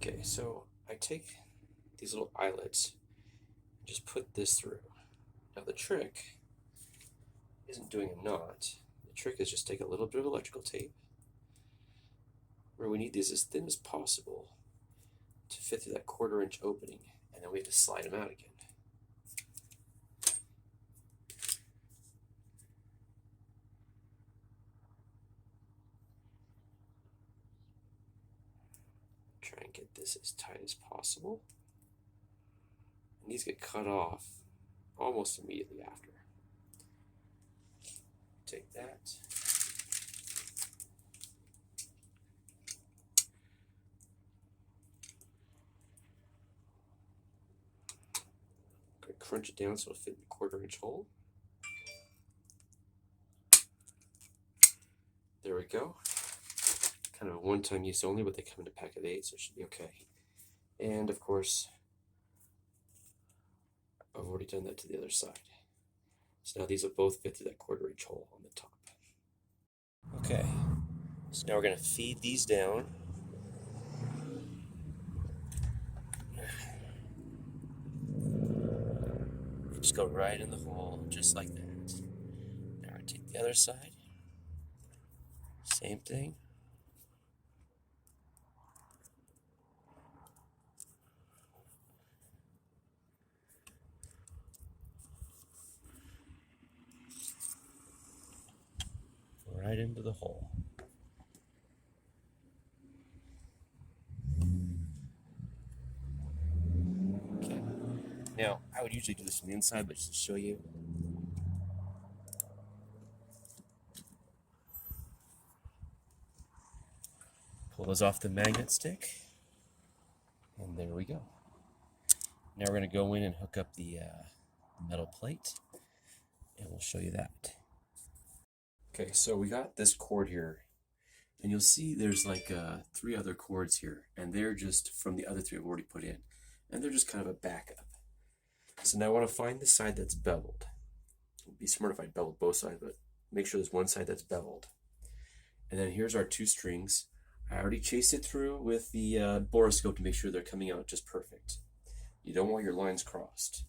Okay, so I take these little eyelets and just put this through. Now the trick isn't doing a knot. The trick is just take a little bit of electrical tape where we need these as thin as possible to fit through that 1/4 inch opening, and then we have to slide them out again. Try and get this as tight as possible. And these get cut off almost immediately after. Take that. Crunch it down so it'll fit in the 1/4 inch hole. There we go. Kind of a one-time use only, but they come in a pack of 8, so it should be okay. And of course, I've already done that to the other side. So now these will both fit through that 1/4 inch hole on the top. Okay, so now we're going to feed these down. Just go right in the hole, just like that. Now I take the other side. Same thing. Right into the hole. Okay. Now, I would usually do this from the inside, but just to show you. Pull those off the magnet stick. And there we go. Now we're going to go in and hook up the metal plate, and we'll show you that. Okay, so we got this cord here, and you'll see there's like 3 other cords here, and they're just from the other 3 I've already put in, and they're just kind of a backup. So now I want to find the side that's beveled. It'd be smart if I beveled both sides, but make sure there's one side that's beveled. And then here's our 2 strings. I already chased it through with the borescope to make sure they're coming out just perfect. You don't want your lines crossed.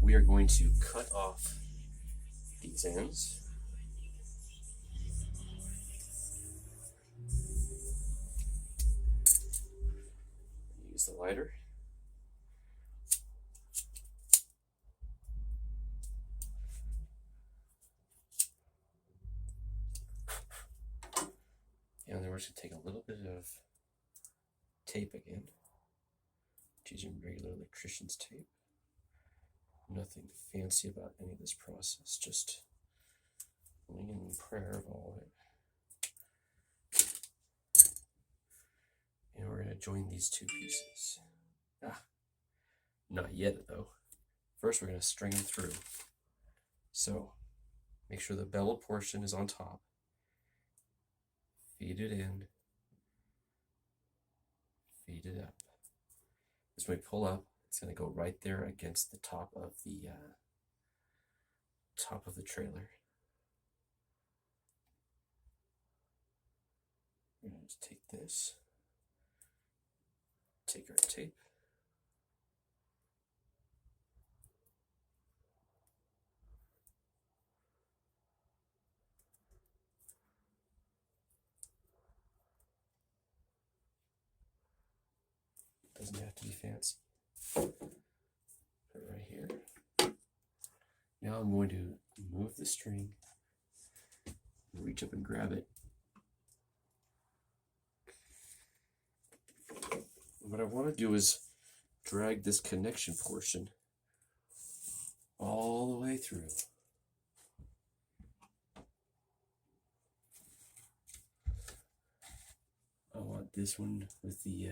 We are going to cut off these ends. Use the lighter. And then we're just going to take a little bit of tape again. Using regular electrician's tape. Nothing fancy about any of this process, just wing and prayer of all of it. And we're going to join these 2 pieces. Not yet though. First we're going to string them through. So make sure the beveled portion is on top. Feed it in. Feed it up. As we pull up, it's going to go right there against the top of the trailer. We're going to just take this, take our tape, doesn't have to be fancy. Put it right here. Now I'm going to move the string, reach up and grab it. What I want to do is drag this connection portion all the way through. I want this one with the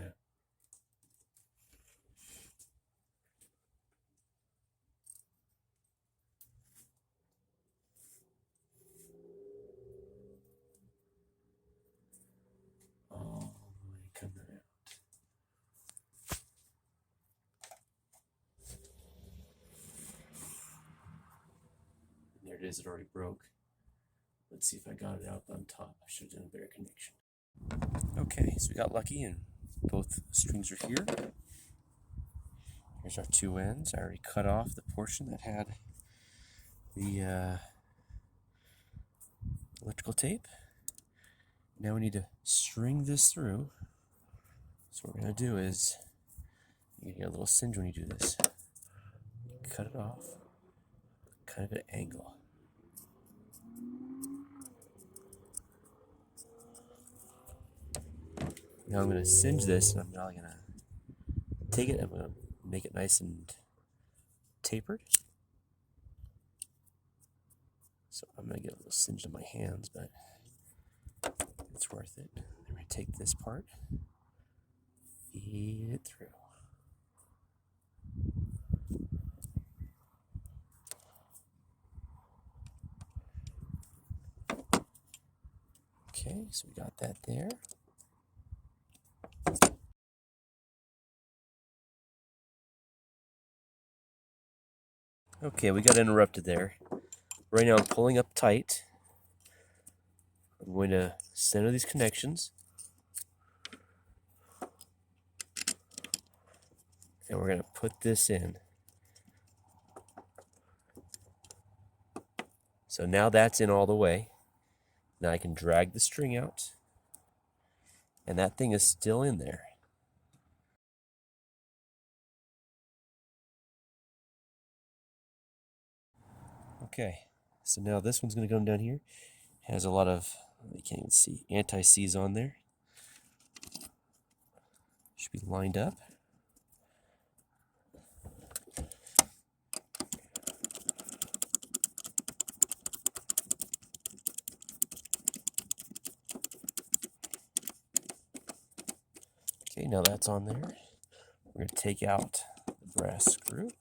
all the way coming out. And there it is, it already broke. Let's see if I got it out on top. I should have done a better connection. Okay, so we got lucky and Both strings are here. Here's our two ends. I already cut off the portion that had the electrical tape. Now we need to string this through. So what we're going to do is, you get a little singe when you do this. Cut it off, kind of at an angle. Now I'm going to singe this, and I'm now going to take it, I'm going to make it nice and tapered. So I'm going to get a little singed on my hands, but it's worth it. I'm going to take this part, feed it through. Okay, so we got that there. Okay, we got interrupted there. Right now I'm pulling up tight. I'm going to center these connections. And we're going to put this in. So now that's in all the way. Now I can drag the string out. And that thing is still in there. Okay, so now this one's going to go down here. Has a lot of, you can't even see, anti-seize on there. Should be lined up. Okay, now that's on there. We're going to take out the brass screw.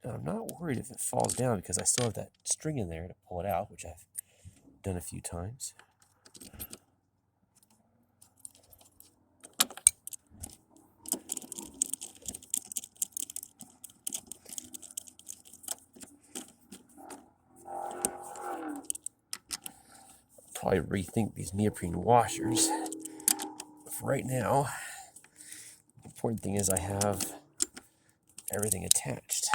And I'm not worried if it falls down because I still have that string in there to pull it out, which I've done a few times. Probably rethink these neoprene washers. But for right now, the important thing is I have everything attached.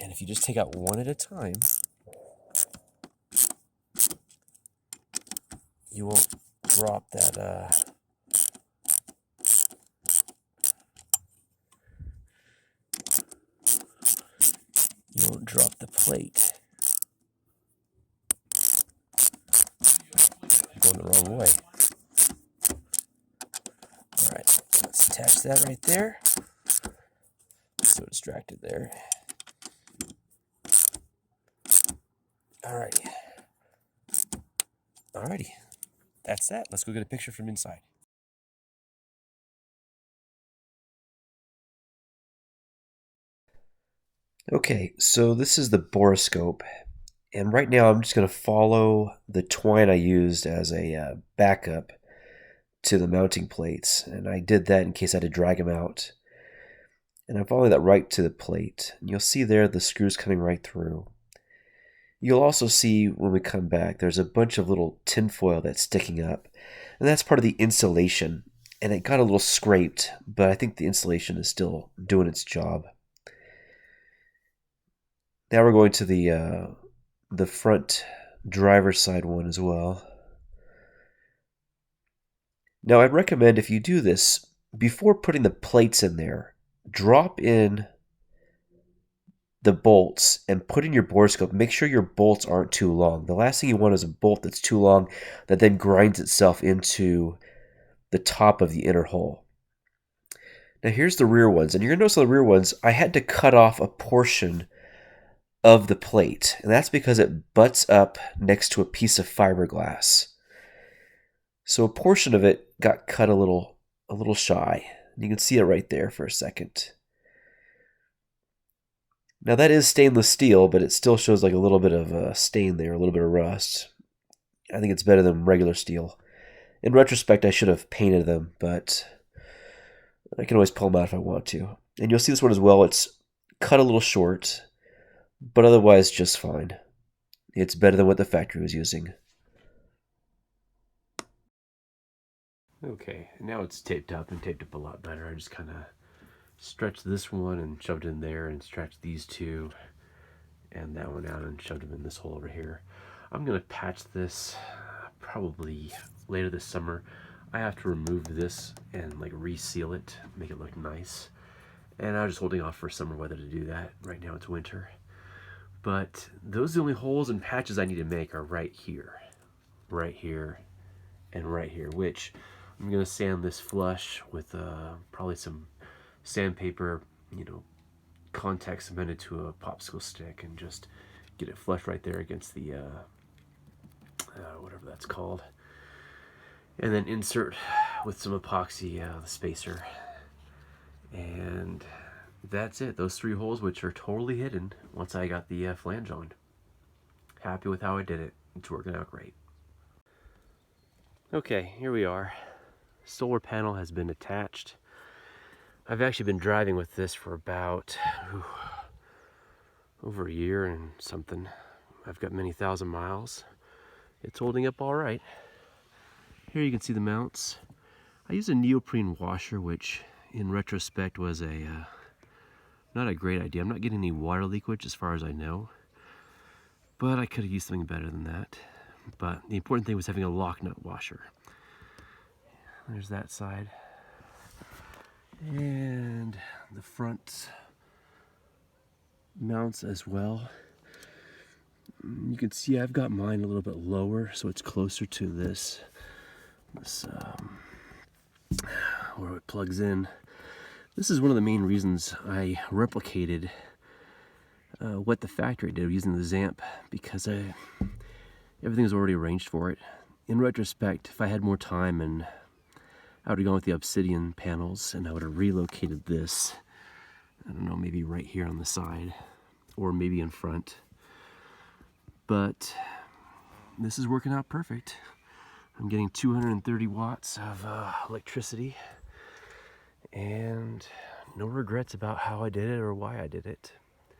And if you just take out one at a time, you won't drop that you won't drop the plate. I'm going the wrong way. Alright, let's attach that right there. So distracted there. Alrighty. Alrighty. That's that. Let's go get a picture from inside. Okay, so this is the borescope. And right now I'm just going to follow the twine I used as a backup to the mounting plates. And I did that in case I had to drag them out. And I'm following that right to the plate. And you'll see there the screws coming right through. You'll also see when we come back, there's a bunch of little tinfoil that's sticking up. And that's part of the insulation. And it got a little scraped, but I think the insulation is still doing its job. Now we're going to the front driver's side one as well. Now I'd recommend if you do this, before putting the plates in there, drop in the bolts and put in your borescope. Make sure your bolts aren't too long. The last thing you want is a bolt that's too long that then grinds itself into the top of the inner hole. Now here's the rear ones, and you're going to notice on the rear ones, I had to cut off a portion of the plate, and that's because it butts up next to a piece of fiberglass. So a portion of it got cut a little shy. You can see it right there for a second. Now that is stainless steel, but it still shows like a little bit of a stain there, a little bit of rust. I think it's better than regular steel. In retrospect, I should have painted them, but I can always pull them out if I want to. And you'll see this one as well. It's cut a little short, but otherwise just fine. It's better than what the factory was using. Okay, now it's taped up and taped up a lot better. I just kind of stretched this one and shoved it in there, and stretched these two and that one out and shoved them in this hole over here. I'm gonna patch this probably later this summer. I have to remove this and like reseal it, make it look nice. And I was just holding off for summer weather to do that. Right now it's winter. But those are the only holes and patches I need to make are right here, and right here, which I'm gonna sand this flush with probably some sandpaper, you know, contact cemented to a popsicle stick, and just get it flush right there against the whatever that's called, and then insert with some epoxy the spacer, and that's it. Those 3 holes, which are totally hidden once I got the flange on. Happy with how I did it. It's working out great. Okay, here we are. Solar panel has been attached. I've actually been driving with this for about over a year and something. I've got many thousand miles. It's holding up all right. Here you can see the mounts. I used a neoprene washer, which in retrospect was a not a great idea. I'm not getting any water leakage as far as I know, but I could have used something better than that. But the important thing was having a lock nut washer. There's that side. And the front mounts as well. You can see I've got mine a little bit lower, so it's closer to this where it plugs in. This is one of the main reasons I replicated what the factory did using the Zamp, because everything was already arranged for it. In retrospect, if I had more time, and I would have gone with the Obsidian panels, and I would have relocated this, I don't know, maybe right here on the side, or maybe in front. But this is working out perfect. I'm getting 230 watts of electricity, and no regrets about how I did it or why I did it.